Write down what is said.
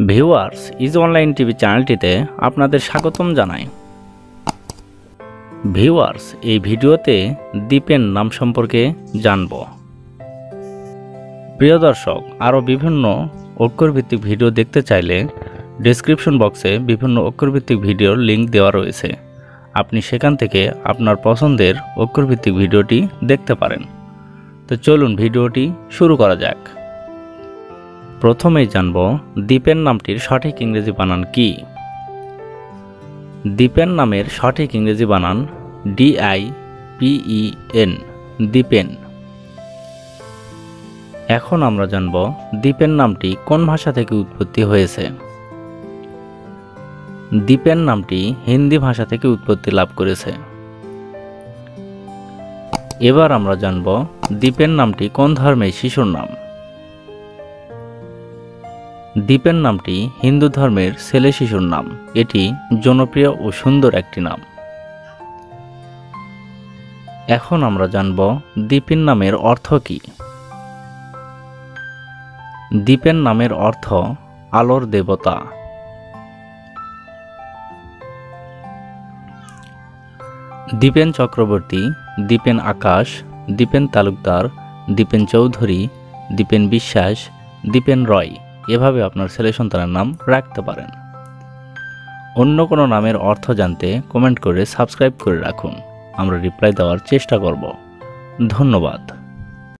Viewers is online TV চ্যানেলটিতে আপনাদের স্বাগতম জানাই। ভিউয়ার্স এই ভিডিওতে দ্বীপের নাম সম্পর্কে জানব। প্রিয় দর্শক, আরও বিভিন্ন অক্ষরভিত্তিক ভিডিও দেখতে চাইলে ডেসক্রিপশন বক্সে বিভিন্ন অক্ষরভিত্তিক ভিডিওর লিঙ্ক দেওয়া রয়েছে। আপনি সেখান থেকে আপনার পছন্দের অক্ষরভিত্তিক ভিডিওটি দেখতে পারেন। তো চলুন ভিডিওটি শুরু করা যাক। প্রথমেই জানব দ্বীপের নামটির সঠিক ইংরেজি বানান কি। দ্বীপেন নামের সঠিক ইংরেজি বানান DIPEN, দ্বীপেন। এখন আমরা জানব দ্বীপের নামটি কোন ভাষা থেকে উৎপত্তি হয়েছে। দ্বীপের নামটি হিন্দি ভাষা থেকে উৎপত্তি লাভ করেছে। এবার আমরা জানব দ্বীপের নামটি কোন ধর্মের শিশুর নাম। দ্বীপের নামটি হিন্দু ধর্মের ছেলে শিশুর নাম। এটি জনপ্রিয় ও সুন্দর একটি নাম। এখন আমরা জানব দ্বীপের নামের অর্থ কি। দ্বীপের নামের অর্থ আলোর দেবতা। দ্বীপেন চক্রবর্তী, দ্বীপেন আকাশ, দ্বীপেন তালুকদার, দ্বীপেন চৌধুরী, দ্বীপেন বিশ্বাস, দ্বীপেন রয়, এভাবে আপনার ছেলে সন্তানের নাম রাখতে পারেন। অন্য কোনো নামের অর্থ জানতে কমেন্ট করে সাবস্ক্রাইব করে রাখুন। আমরা রিপ্লাই দেওয়ার চেষ্টা করব। ধন্যবাদ।